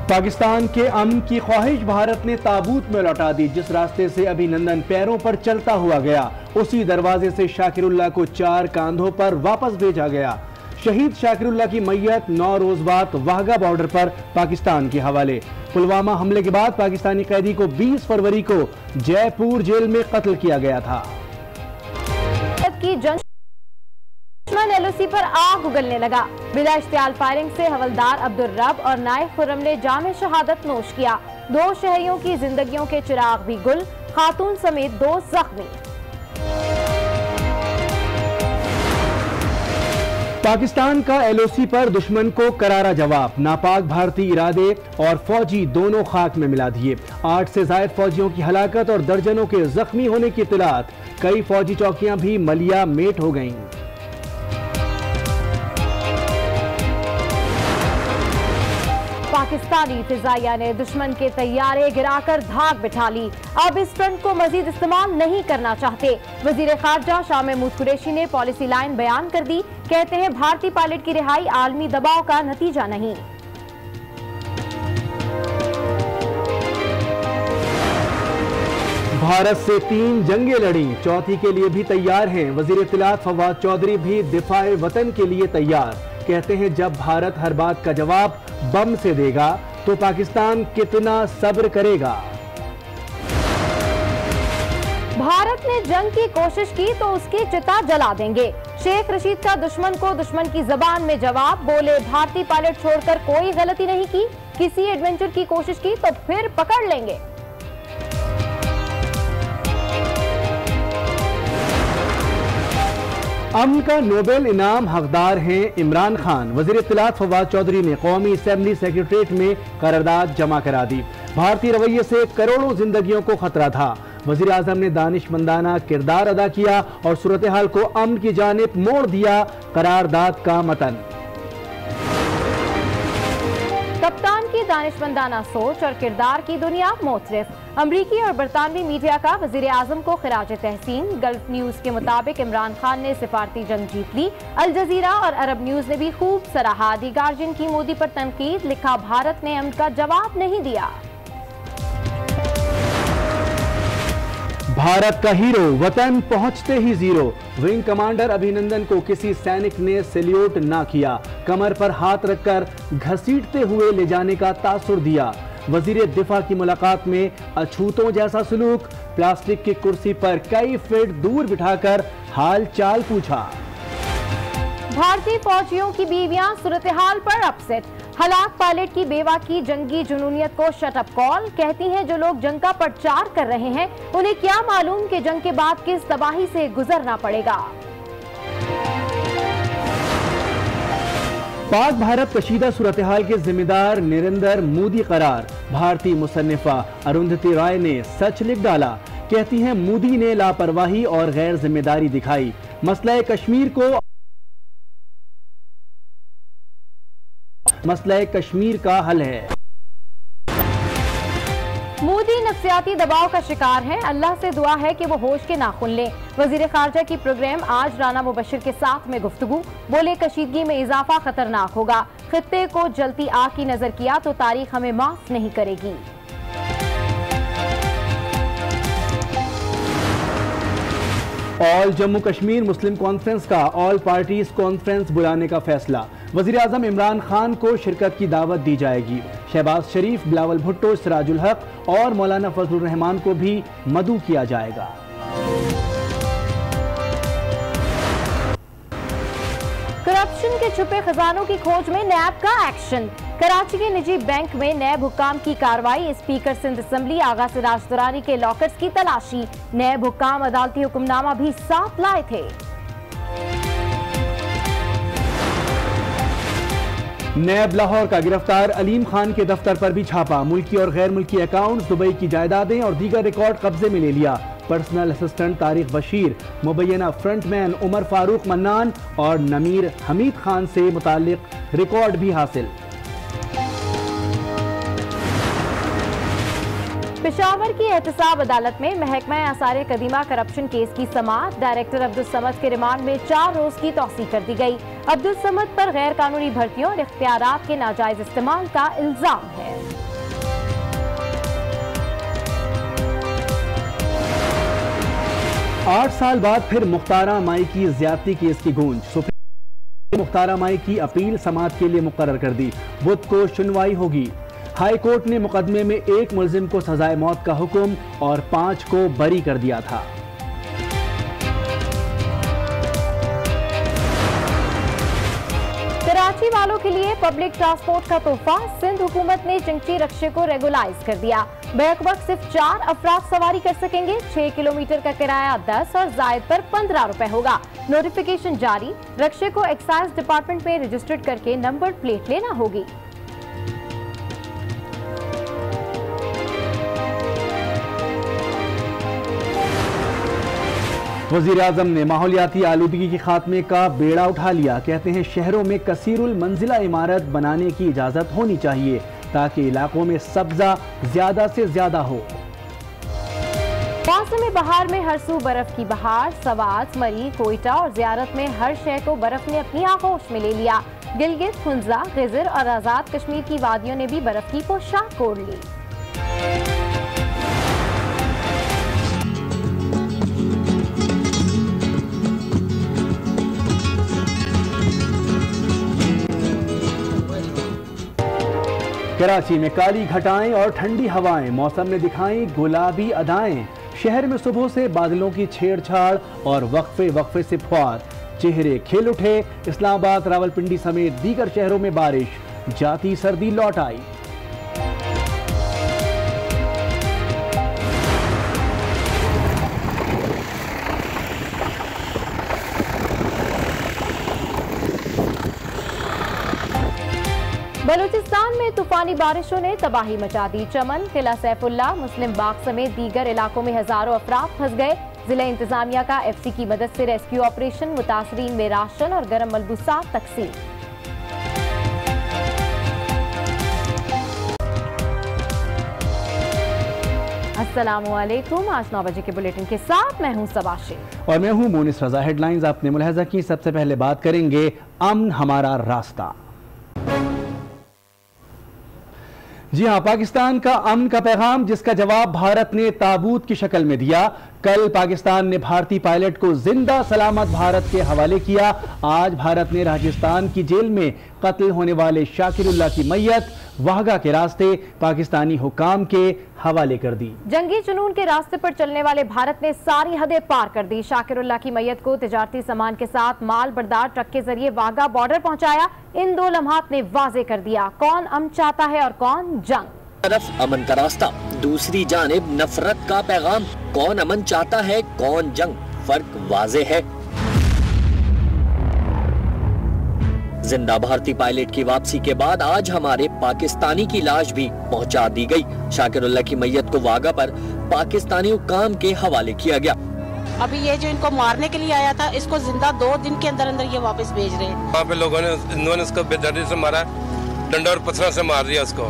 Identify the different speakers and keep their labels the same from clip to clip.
Speaker 1: पाकिस्तान के अमन की ख्वाहिश भारत ने ताबूत में लौटा दी। जिस रास्ते से अभिनंदन पैरों पर चलता हुआ गया, उसी दरवाजे से शाकिरुल्लाह को 4 कांधों पर वापस भेजा गया। शहीद शाकिरुल्लाह की मैयत 9 रोज बाद वाघा बॉर्डर पर पाकिस्तान के हवाले। पुलवामा हमले के बाद पाकिस्तानी कैदी को 20 फरवरी को जयपुर जेल में कत्ल किया गया था।
Speaker 2: दुश्मन LOC पर आग उगलने लगा। बिला इश्तियाल फायरिंग से हवलदार अब्दुल रब और नायब खुर्रम ने जामे शहादत नोश किया। 2 शहरियों की जिंदगियों के चिराग भी गुल, खातून समेत 2 जख्मी।
Speaker 1: पाकिस्तान का LOC पर दुश्मन को करारा जवाब। नापाक भारतीय इरादे और फौजी दोनों खाक में मिला दिए। 8 से ज्यादा फौजियों की हलाकत और दर्जनों के जख्मी होने की इत्तलात। कई फौजी चौकियां भी मलिया मेट हो गईं।
Speaker 2: पाकिस्तानी फिजाइया ने दुश्मन के तैयारे गिराकर धाक बिठा ली। अब इस फ्रंट को मजीद इस्तेमाल नहीं करना चाहते। वजीर खारजा शाह महमूद कुरैशी ने पॉलिसी लाइन बयान कर दी। कहते हैं भारतीय पायलट की रिहाई आलमी दबाव का नतीजा नहीं।
Speaker 1: भारत से 3 जंगें लड़ी, चौथी के लिए भी तैयार हैं। वजीर इत्तलात फवाद चौधरी भी दिफाए वतन के लिए तैयार। कहते हैं जब भारत हर बात का जवाब बम से देगा तो पाकिस्तान कितना सब्र करेगा।
Speaker 2: भारत ने जंग की कोशिश की तो उसकी चिता जला देंगे। शेख रशीद का दुश्मन को दुश्मन की जबान में जवाब। बोले भारतीय पायलट छोड़कर कोई गलती नहीं की, किसी एडवेंचर की कोशिश की तो फिर पकड़ लेंगे।
Speaker 1: अमन का नोबेल इनाम हकदार हैं इमरान खान। वजीर इत्तलात फवाद चौधरी ने कौमी असेंबली सेक्रेटरीट में करारदाद जमा करा दी। भारतीय रवैये से करोड़ों जिंदगियों को खतरा था। वजीर आजम ने दानिशमंदाना किरदार अदा किया और सूरत हाल को अमन की जानिब मोड़ दिया। करारदाद का मतन।
Speaker 2: कप्तान की दानिशमंदाना सोच और किरदार की दुनिया मोतरिफ। अमरीकी और बरतानवी मीडिया का वजीर आजम को खिराज तहसीन। गल्फ न्यूज के मुताबिक इमरान खान ने सिफारती जंग जीत ली। अल जजीरा और अरब न्यूज ने भी खूब सराहा। दी गार्जियन की मोदी पर तनकीद। लिखा भारत ने अमन का जवाब नहीं दिया।
Speaker 1: भारत का हीरो वतन पहुंचते ही जीरो। विंग कमांडर अभिनंदन को किसी सैनिक ने सैल्यूट ना किया। कमर पर हाथ रखकर घसीटते हुए ले जाने का तासुर दिया। वजीर दिफा की मुलाकात में अछूतों जैसा सलूक। प्लास्टिक की कुर्सी पर कई फीट दूर बिठाकर हाल चाल पूछा।
Speaker 2: भारतीय फौजियों की बीवियां सूरत हाल पर अपसेट। हलाक पायलट की बेवा की जंगी जुनूनियत को शटअप कॉल। कहती हैं जो लोग जंग का प्रचार कर रहे हैं उन्हें क्या मालूम कि जंग के बाद किस तबाही से गुजरना पड़ेगा।
Speaker 1: पाक भारत कशीदा सूरत हाल के जिम्मेदार नरेंद्र मोदी करार। भारतीय मुसन्निफा अरुंधति राय ने सच लिख डाला। कहती हैं मोदी ने लापरवाही और गैर जिम्मेदारी दिखाई। मसला कश्मीर का हल है।
Speaker 2: मोदी नफ्सियाती दबाव का शिकार हैं। अल्लाह से दुआ है कि वो होश के नाखून लें। वजीर खारजा की प्रोग्राम आज राना मुबशिर के साथ में गुफ्तगू। बोले कशीदगी में इजाफा खतरनाक होगा। खित्ते को जलती आग की नजर किया तो तारीख हमें माफ नहीं करेगी।
Speaker 1: ऑल जम्मू कश्मीर मुस्लिम कॉन्फ्रेंस का ऑल पार्टीज कॉन्फ्रेंस बुलाने का फैसला। वजीर आजम इमरान खान को शिरकत की दावत दी जाएगी। शहबाज शरीफ, बिलावल भुट्टो, सिराजुल हक और मौलाना फजलुर रहमान को भी मदऊ किया जाएगा।
Speaker 2: करप्शन के छुपे खजानों की खोज में नैब का एक्शन। कराची के निजी बैंक में नैब हुक्काम की कार्रवाई। स्पीकर सिंध असेंबली आगा सिराज दुरानी के लॉकर्स की तलाशी। नैब हुक्काम अदालती हुक्मनामा भी साथ लाए थे।
Speaker 1: नैब लाहौर का गिरफ्तार अलीम खान के दफ्तर पर भी छापा। मुल्की और गैर मुल्की अकाउंट्स, दुबई की जायदादें और दीगर रिकॉर्ड कब्जे में ले लिया। Personal assistant Tariq Bashir, Mubaina frontman Umar Farooq Mannan और नमीर हमीद खान से मुताल्लिक रिकॉर्ड भी हासिल।
Speaker 2: पेशावर की एहतसाब अदालत में महकमा आसार कदीमा करप्शन केस की समाअत। डायरेक्टर अब्दुल समद के रिमांड में 4 रोज की तौसीह कर दी गई। अब्दुल समद पर गैर कानूनी भर्तियों और इख्तियारात के नाजायज इस्तेमाल का इल्जाम है।
Speaker 1: 8 साल बाद फिर मुख्तारा माई की ज्यादती केस की गूंज। सुप्रीम मुख्तारा माई की अपील समाअत के लिए मुकर्रर कर दी। बुध को सुनवाई होगी। हाई कोर्ट ने मुकदमे में एक मुलजिम को सजाए मौत का हुक्म और 5 को बरी कर दिया था।
Speaker 2: कराची वालों के लिए पब्लिक ट्रांसपोर्ट का तोहफा। सिंध हुकूमत ने जंगची रक्शे को रेगुलाइज कर दिया। बैक वक्त सिर्फ 4 अफराद सवारी कर सकेंगे। 6 किलोमीटर का किराया 10 और जायद पर 15 रुपए होगा। नोटिफिकेशन जारी। रक्शे को एक्साइज डिपार्टमेंट में रजिस्टर्ड करके नंबर प्लेट लेना होगी।
Speaker 1: वज़ीर आज़म ने माहौलियाती आलूदगी के खात्मे का बेड़ा उठा लिया। कहते हैं शहरों में कसीरुल मंजिला इमारत बनाने की इजाज़त होनी चाहिए ताकि इलाकों में सब्जा ज्यादा से ज्यादा हो।
Speaker 2: मौसम बहार में हर सू बर्फ की बहार। सवात, मरी, कोयटा और जियारत में हर शहर को बर्फ ने अपनी आगोश में ले लिया। गिलगित, हुंजा, गिजर और आजाद कश्मीर की वादियों ने भी बर्फ की पोशाक ओढ़ ली।
Speaker 1: कराची में काली घटाएं और ठंडी हवाएं। मौसम ने दिखाई गुलाबी अदाएं। शहर में सुबह से बादलों की छेड़छाड़ और वक्फे वक्फे से फुआर। चेहरे खिल उठे। इस्लामाबाद, रावलपिंडी समेत दीगर शहरों में बारिश। जाती सर्दी लौट आई।
Speaker 2: बलूचिस्तान में तूफानी बारिशों ने तबाही मचा दी। चमन, किला सैफुल्ला, मुस्लिम बाग समेत दीगर इलाकों में हजारों अफराद फंस गए। जिला इंतजामिया का FC की मदद से रेस्क्यू ऑपरेशन। मुतासरीन में राशन और गर्म मलबूसात तकसीम। अस्सलामुअलैकुम। आज 9 बजे के बुलेटिन के साथ मैं हूं सबाशे
Speaker 1: और मैं हूं मोनिस रजा। हेडलाइंस आपने मुलाहिजा की। सबसे पहले बात करेंगे अमन हमारा रास्ता। जी हां, पाकिस्तान का अमन का पैगाम जिसका जवाब भारत ने ताबूत की शक्ल में दिया। कल पाकिस्तान ने भारतीय पायलट को जिंदा सलामत भारत के हवाले किया। आज भारत ने राजस्थान की जेल में कत्ल होने वाले शाकिरुल्लाह की मैयत वाहगा के रास्ते पाकिस्तानी हुकाम के हवाले कर दी।
Speaker 2: जंगी जुनून के रास्ते पर चलने वाले भारत ने सारी हदें पार कर दी। शाकिरुल्लाह की मैयत को तिजारती सामान के साथ माल बरदार ट्रक के जरिए वाघा बॉर्डर पहुंचाया। इन 2 लम्हात ने वाजे कर दिया कौन अमन चाहता है और कौन जंग।
Speaker 3: तरफ अमन का रास्ता, दूसरी जानिब नफरत का पैगाम। कौन अमन चाहता है, कौन जंग, फर्क वाजे है। जिंदा भारतीय पायलट की वापसी के बाद आज हमारे पाकिस्तानी की लाश भी पहुंचा दी गई। शाकिरुल्लाह की मैयत को वाघा पर पाकिस्तानी हुकाम के हवाले किया गया।
Speaker 4: अभी ये जो इनको मारने के लिए आया था, इसको जिंदा 2 दिन के अंदर अंदर ये वापस भेज रहे हैं।
Speaker 5: वहाँ पे लोगों ने इसको बेदर्दी से मारा, डंडा और पत्थर से मार दिया उसको।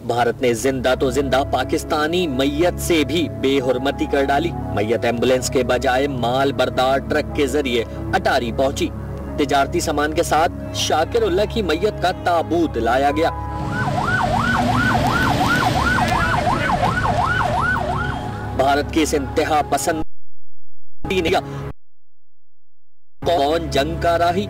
Speaker 3: भारत ने जिंदा तो जिंदा पाकिस्तानी मैयत से भी बेहुरमती कर डाली। मैयत एम्बुलेंस के बजाय माल बरदार ट्रक के जरिए अटारी पहुंची। तिजारती सामान के साथ शाकिरुल्लाह की मैयत का ताबूत लाया गया। भारत की इस इंतहा पसंद कौन जंग का राही।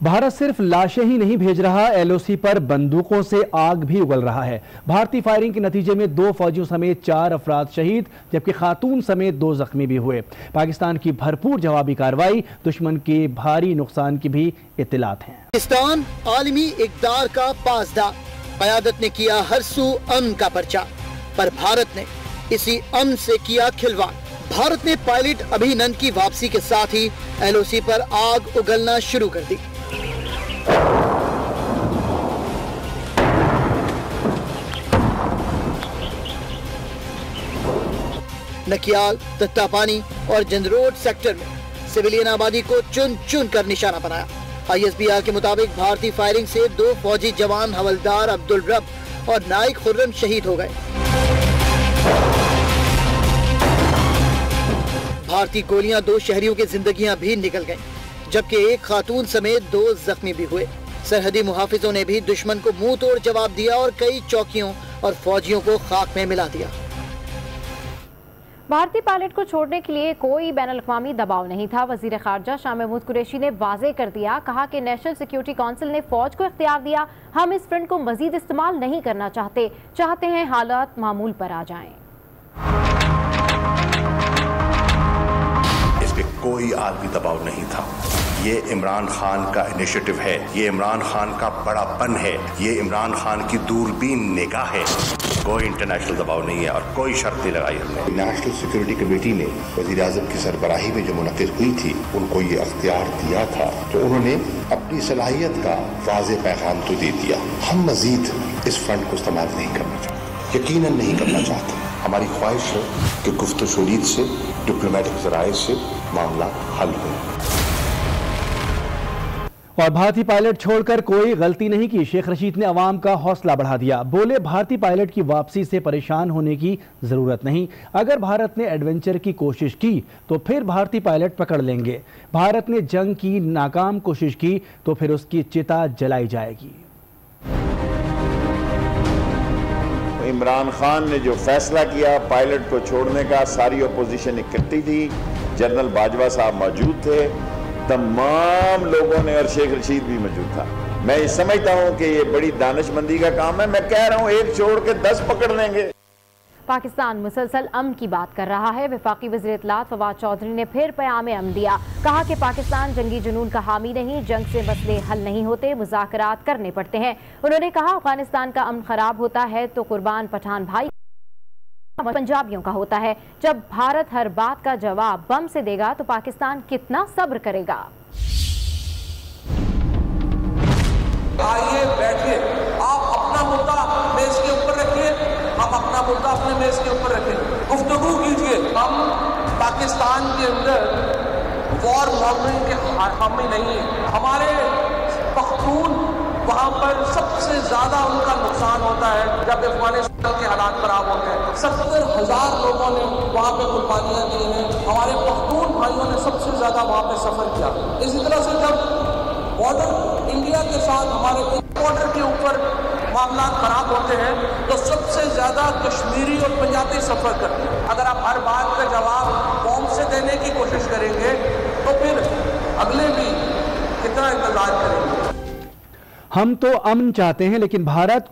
Speaker 1: भारत सिर्फ लाशें ही नहीं भेज रहा, LOC पर बंदूकों से आग भी उगल रहा है। भारतीय फायरिंग के नतीजे में 2 फौजियों समेत 4 अफराद शहीद जबकि खातून समेत 2 जख्मी भी हुए। पाकिस्तान की भरपूर जवाबी कार्रवाई, दुश्मन के भारी नुकसान की भी इत्तलात हैं।
Speaker 6: पाकिस्तान आलमी इक़दार का पासदार, क़यादत ने किया हर सू अमन का पर्चा, पर भारत ने इसी अमन से किया खिलवाड़। भारत ने पायलट अभिनंदन की वापसी के साथ ही LOC पर आग उगलना शुरू कर दी। नकियाल, तत्तापानी और जंदरोड सेक्टर में सिविलियन आबादी को चुन चुन कर निशाना बनाया। ISBR के मुताबिक भारतीय फायरिंग से 2 फौजी जवान हवलदार अब्दुल रब और नाइक खुर्रम शहीद हो गए। भारतीय गोलियां 2 शहरियों की जिंदगियां भी निकल गईं, जबकि एक खातून समेत 2 जख्मी भी हुए। सरहदी मुहाफिजों ने भी दुश्मन को मुंह तोड़ जवाब दिया और कई चौकियों और फौजियों को खाक में मिला दिया।
Speaker 2: भारतीय पायलट को छोड़ने के लिए कोई बैनुल-अक़वामी दबाव नहीं था। वज़ीर ख़ारजा शाह महमूद कुरैशी ने वाज़ेह कर दिया, कहा कि नेशनल सिक्योरिटी काउंसिल ने फौज को इख्तियार दिया। हम इस फ्रंट को मजीद इस्तेमाल नहीं करना चाहते हैं हालात मामूल पर आ जाएं।
Speaker 7: इस पे कोई आलमी दबाव नहीं था। ये इमरान खान का इनिशिएटिव है, ये इमरान खान का बड़ापन है, ये इमरान खान की दूरबीन निगाह है। कोई इंटरनेशनल दबाव नहीं है और कोई शर्त नहीं लगाई हमने।
Speaker 8: नेशनल सिक्योरिटी कमेटी ने वज़ीर आज़म की सरबराही में जो मुनक़िद हुई थी, उनको ये अख्तियार दिया था, तो उन्होंने अपनी सलाहियत का वाज़ेह पैगाम तो दे दिया। हम मजीद इस फ्रंट को इस्तेमाल नहीं करना चाहते, यकीनन नहीं करना चाहते। हमारी ख्वाहिश है कि गुफ्तगू शरीद से, डिप्लोमेटिक ज़राए से मामला हल हो।
Speaker 1: और भारतीय पायलट छोड़कर कोई गलती नहीं की। शेख रशीद ने अवाम का हौसला बढ़ा दिया। बोले, भारतीय पायलट की वापसी से परेशान होने की जरूरत नहीं। अगर भारत ने एडवेंचर की कोशिश की तो फिर भारतीय पायलट पकड़ लेंगे। भारत ने जंग की नाकाम कोशिश की तो फिर उसकी चिता जलाई जाएगी।
Speaker 9: इमरान खान ने जो फैसला किया पायलट को छोड़ने का, सारी अपोजिशन इकट्ठी थी, जनरल बाजवा साहब मौजूद थे, तमाम लोगों ने, और शेख रशीद भी मौजूद था। मैं ये समझता हूं कि ये बड़ी दानिशमंदी का काम है। मैं कह रहा हूं एक छोड़ के 10 पकड़ लेंगे।
Speaker 2: पाकिस्तान मुसलसल अमन की बात कर रहा है। वफाकी वज़ीर इत्तलात फवाद चौधरी ने फिर प्याम अमन दिया। कहा कि पाकिस्तान जंगी जुनून का हामी नहीं, जंग से मसले हल नहीं होते, मुज़ाकरात करने पड़ते हैं। उन्होंने कहा, अफगानिस्तान का अमन खराब होता है तो कुर्बान पठान भाई पंजाबियों का होता है। जब भारत हर बात का जवाब बम से देगा तो पाकिस्तान कितना सब्र करेगा।
Speaker 10: आइए बैठिए, आप अपना मुद्दा मेज के ऊपर रखिए, हम अपना मुद्दा अपने मेज के ऊपर रखें, गुफ्तगू कीजिए। हम पाकिस्तान के अंदर वॉर मॉडलिंग के हामी नहीं है। हमारे पख्तून वहाँ पर सबसे ज्यादा उनका नुकसान होता है जब अफगानिस्तान के हालात खराब होते हैं। 70,000 लोगों ने वहाँ पे कुर्बानियाँ दी हैं। हमारे पख्तून भाइयों ने सबसे ज्यादा वहाँ पे सफर किया। इसी तरह से जब बॉर्डर इंडिया के साथ हमारे बॉर्डर के ऊपर मामला खराब होते हैं तो सबसे ज्यादा कश्मीरी और पंजाबी सफर करते हैं। अगर आप हर बात का जवाब बॉम्ब से देने की कोशिश करेंगे तो फिर अगले भी कितना इंतजार करेंगे।
Speaker 1: हम तो अमन चाहते हैं, लेकिन भारत